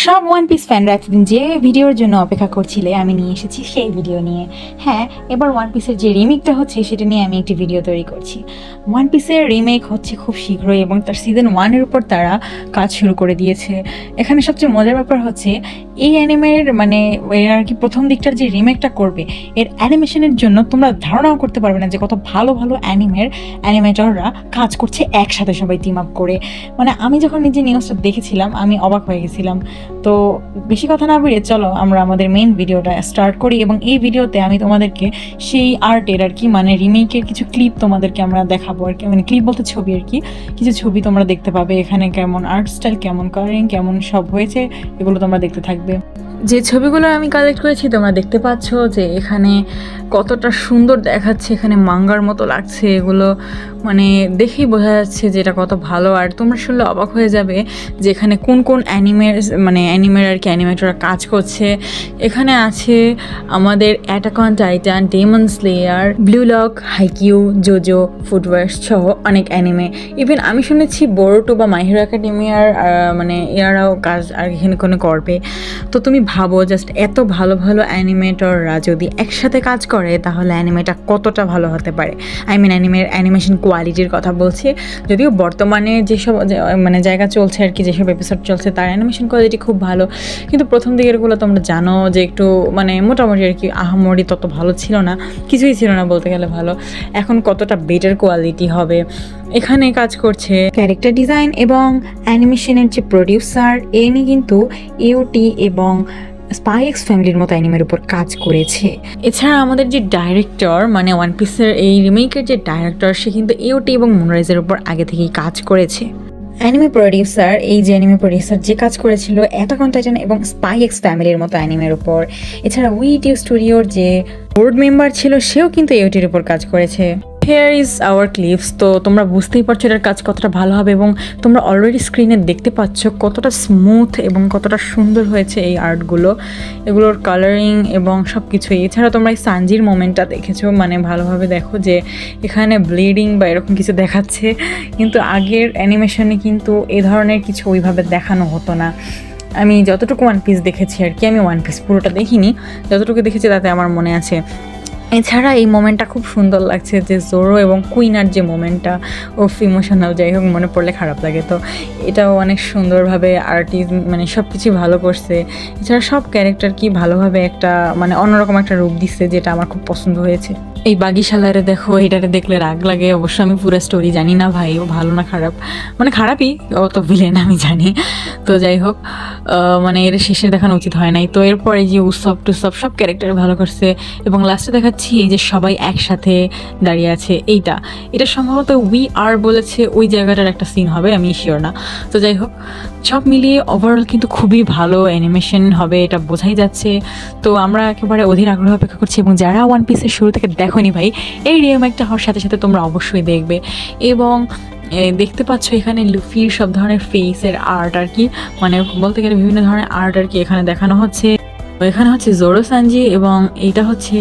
সব one piece ফ্যানরা এতদিন যে ভিডিওর জন্য অপেক্ষা করছিলে আমি নিয়ে এসেছি সেই ভিডিও নিয়ে। হ্যাঁ, এবার ওয়ান পিসের যে রিমেকটা হচ্ছে সেটা নিয়ে আমি একটি ভিডিও তৈরি করছি। ওয়ান পিসের রিমেক হচ্ছে খুব শীঘ্রই এবং তার সিজন 1-এর উপর তারা কাজ শুরু করে দিয়েছে। এখানে সবচেয়ে মজার ব্যাপার হচ্ছে এই অ্যানিমের এর আর কি প্রথম দিকটার যে রিমেকটা করবে এর অ্যানিমেশনের জন্য তোমরা ধারণাও করতে পারবে না যে কত ভালো ভালো অ্যানিমেটররা কাজ করছে একসাথে সবাই টিম আপ করে। আমি যখন নিজে নিউজটা দেখেছিলাম আমি অবাক হয়ে গেছিলাম। তো বেশি কথা না বেরিয়ে চলো আমরা আমাদের মেইন ভিডিওটা স্টার্ট করি এবং এই ভিডিওতে আমি তোমাদেরকে সেই আর্টের আর কি রিমেকের কিছু ক্লিপ তোমাদেরকে আমরা দেখাবো আর কি, ক্লিপ বলতে ছবি আর কি। কিছু ছবি তোমরা দেখতে পাবে এখানে, কেমন আর্ট স্টাইল, কেমন কালারিং, কেমন সব হয়েছে এগুলো তোমরা দেখতে থাকবে। যে ছবিগুলো আমি কালেক্ট করেছি তোমরা দেখতে পাচ্ছ যে এখানে কতটা সুন্দর দেখাচ্ছে, এখানে মাঙ্গার মতো লাগছে। এগুলো দেখেই বোঝা যাচ্ছে যে এটা কত ভালো। আর তোমরা শুনলে অবাক হয়ে যাবে যে এখানে কোন কোন অ্যানিমের আর কি অ্যানিমেটররা কাজ করছে। এখানে আছে আমাদের Attack on Titan, Demon Slayer, Blue Lock, Haikyuu, JoJo, Food Wars অনেক অ্যানিমে। ইভেন আমি শুনেছি বোরোটো বা মাই হিরো একাডেমিয়ার এরাও কাজ আর এখানে কোনো করবে। তো তুমি ভাবো জাস্ট এত ভালো ভালো অ্যানিমেটররা যদি একসাথে কাজ করে তাহলে অ্যানিমেটা কতটা ভালো হতে পারে। অ্যানিমেশন কোয়ালিটির কথা বলছি। যদিও বর্তমানে যেসব জায়গা চলছে আর কি, যেসব এপিসোড চলছে তার অ্যানিমেশন কোয়ালিটি খুব ভালো, কিন্তু প্রথম দিকেরগুলো তোমরা জানো যে একটু মোটামুটি আর কি, আহামরি তত ভালো ছিল না, কিছুই ছিল না বলতে গেলে ভালো। এখন কতটা বেটার কোয়ালিটি হবে। এখানে কাজ করছে ক্যারেক্টার ডিজাইন এবং অ্যানিমেশনের যে প্রডিউসার এনি কিন্তু এওটি এবং স্পাই এক্স ফ্যামিলির মতো অ্যানিমের উপর কাজ করেছে। এছাড়া আমাদের যে ডাইরেক্টর ওয়ান পিসের এই রিমেকের যে ডাইরেক্টর সে কিন্তু এওটি এবং মুনরাইজের উপর আগে থেকেই কাজ করেছে। অ্যানিমে প্রডিউসার যে কাজ করেছিল অ্যাটাক অন টাইটান এবং স্পাই এক্স ফ্যামিলির মতো অ্যানিমের উপর। এছাড়া উইটিউ স্টুডিওর যে বোর্ড মেম্বার ছিল সেও কিন্তু এওটির উপর কাজ করেছে। Here is our clips. তো তোমরা বুঝতেই পারছো এটার কাজ কতটা ভালো হবে এবং তোমরা অলরেডি স্ক্রিনে দেখতে পাচ্ছ কতটা স্মুথ এবং কতটা সুন্দর হয়েছে এই আর্টগুলো, এগুলোর কালারিং এবং সব কিছুই। এছাড়া তোমরা এই সানজির মোমেন্টটা দেখেছো, ভালোভাবে দেখো যে এখানে ব্লিডিং বা এরকম কিছু দেখাচ্ছে, কিন্তু আগের অ্যানিমেশনে কিন্তু এ ধরনের কিছু ওইভাবে দেখানো হতো না। আমি যতটুকু ওয়ান পিস দেখেছি আর কি, আমি ওয়ান পিস পুরোটা দেখিনি, যতটুকু দেখেছি তাতে আমার মনে আছে। এছাড়া এই মোমেন্টটা খুব সুন্দর লাগছে যে জোরো এবং কুইনার যে মোমেন্টটা ইমোশনাল, যাই হোক মনে পড়লে খারাপ লাগে। তো এটাও অনেক সুন্দরভাবে আর্টিস্ট সব কিছু ভালো করছে। এছাড়া সব ক্যারেক্টার কি ভালোভাবে একটা অন্যরকম একটা রূপ দিচ্ছে, যেটা আমার খুব পছন্দ হয়েছে। এই বাগিশালারে দেখো, এটারে দেখলে রাগ লাগে। অবশ্য আমি পুরো স্টোরি জানি না ভাই, ও ভালো না খারাপ, খারাপই, ও তো ভিলেন আমি জানি। তো যাই হোক এর শেষে দেখানো উচিত হয় নাই। তো এরপর এই যে উৎসব টুৎসব সব ক্যারেক্টার ভালো করছে এবং লাস্টে দেখাচ্ছি এই যে সবাই একসাথে দাঁড়িয়ে আছে। এটা সম্ভবত উই আর বলেছে ওই জায়গাটার একটা সিন হবে, আমি শিওর না। তো যাই হোক সব মিলিয়ে ওভারঅল কিন্তু খুবই ভালো অ্যানিমেশন হবে, এটা বোঝাই যাচ্ছে। তো আমরা একেবারে অধীর আগ্রহ অপেক্ষা করছি এবং যারা ওয়ান পিসের শুরু থেকে দেখোনি ভাই, এই রিমেকটা হওয়ার সাথে সাথে তোমরা অবশ্যই দেখবে। এবং দেখতে পাচ্ছ এখানে লুফির সব ধরনের ফেসের আর্ট আর কি, বলতে গেলে বিভিন্ন ধরনের আর্ট আর কি এখানে দেখানো হচ্ছে। এখানে হচ্ছে জোরো সানজি এবং এইটা হচ্ছে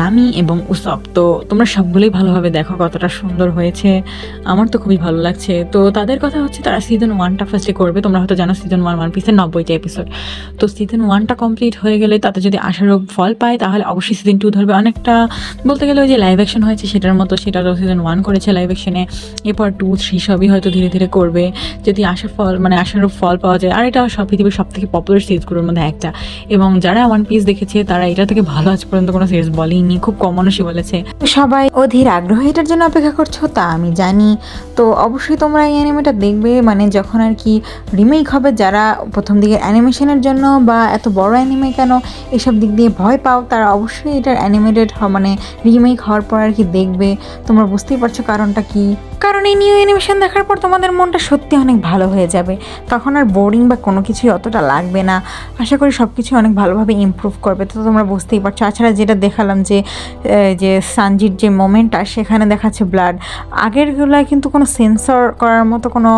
নামি এবং উসব। তো তোমরা সবগুলোই ভালোভাবে দেখো কতটা সুন্দর হয়েছে, আমার তো খুবই ভালো লাগছে। তো তাদের কথা হচ্ছে তারা সিজন 1টা ফার্স্টে করবে। তোমরা হয়তো জানো সিজন 1 ওয়ান পিসের 90টা এপিসোড। তো সিজন 1টা কমপ্লিট হয়ে গেলে তাতে যদি আশারূপ ফল পায় তাহলে অবশ্যই সিজন 2 ধরবে। অনেকটা বলতে গেলে ওই যে লাইভ অ্যাকশন হয়েছে সেটার মতো, সেটা তো সিজন 1 করেছে লাইভ অ্যাকশনে, এরপর 2, 3 সবই হয়তো ধীরে ধীরে করবে যদি আশারূপ ফল পাওয়া যায়। আর এটা সব পৃথিবীর সব থেকে পপুলার সিরিজগুলোর মধ্যে একটা, এবং যারা ওয়ান পিস দেখেছে তারা এটা থেকে ভালো আজ পর্যন্ত কোনো সিরিজ বলেনি, খুব কম মানুষই বলেছে। সবাই অধীর আগ্রহ এটার জন্য অপেক্ষা করছো তা আমি জানি। তো অবশ্যই তোমরা এই অ্যানিমেটা দেখবে যখন আর কি রিমেক হবে। যারা প্রথম দিকে অ্যানিমেশনের জন্য বা এত বড় অ্যানিমে কেন এসব দিক দিয়ে ভয় পাও তারা অবশ্যই এটার অ্যানিমেটেড রিমেক হওয়ার পর আর কি দেখবে। তোমরা বুঝতেই পারছো কারণটা কি। কারণ এই নিউ অ্যানিমেশন দেখার পর তোমাদের মনটা সত্যি অনেক ভালো হয়ে যাবে, তখন আর বোরিং বা কোনো কিছুই অতটা লাগবে না। আশা করি সব কিছু অনেক ভালোভাবে ইমপ্রুভ করবে। তো তোমরা বুঝতেই পারছো। তাছাড়া যেটা দেখালাম যে যে সানজির যে মোমেন্টটা সেখানে দেখাচ্ছে ব্লাড। আগেরগুলোয় কিন্তু কোনো সেন্সর করার মতো কোনো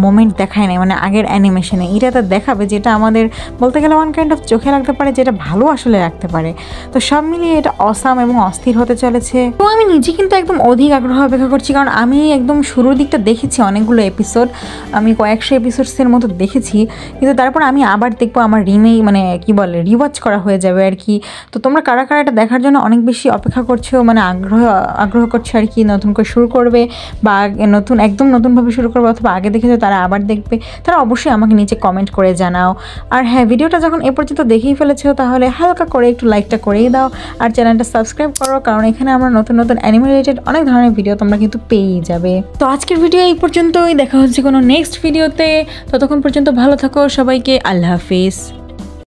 মোমেন্ট দেখায় নাই, মানে আগের অ্যানিমেশনে। এটাতে দেখাবে যেটা আমাদের বলতে গেলে ওয়ান কাইন্ড অফ চোখে লাগতে পারে, যেটা ভালো আসলে রাখতে পারে। তো সব মিলিয়ে এটা অসাম এবং অস্থির হতে চলেছে। তো আমি নিজে কিন্তু একদম অধিক আগ্রহ অপেক্ষা করছি, কারণ আমি একদম শুরুর দিকটা দেখেছি অনেকগুলো এপিসোড, আমি কয়েকশো এপিসোডসের মতো দেখেছি, কিন্তু তারপর আমি আবার দেখবো, আমার মানে কি বলে রিওয়াচ করা হয়ে যাবে আর কি। তো তোমরা কারা কারা এটা দেখার জন্য অনেক বেশি অপেক্ষা করছো, মানে আগ্রহ করছো আর কি, নতুন করে শুরু করবে বা একদম নতুনভাবে শুরু করবে, অথবা আগে দেখেছো তারা আবার দেখবে, তারা অবশ্যই আমাকে নিচে কমেন্ট করে জানাও। আর হ্যাঁ, ভিডিওটা যখন এ পর্যন্ত দেখেই ফেলেছো তাহলে হালকা করে একটু লাইকটা করেই দাও, আর চ্যানেলটা সাবস্ক্রাইব করো, কারণ এখানে আমরা নতুন অ্যানিমে রিলেটেড অনেক ধরনের ভিডিও তোমরা কিন্তু পেয়েই যাবে। তো আজকের ভিডিও এই পর্যন্তই, দেখা হচ্ছে কোনো নেক্সট ভিডিওতে। ততক্ষণ পর্যন্ত ভালো থাকো, সবাইকে আল্লাহ হাফিজ।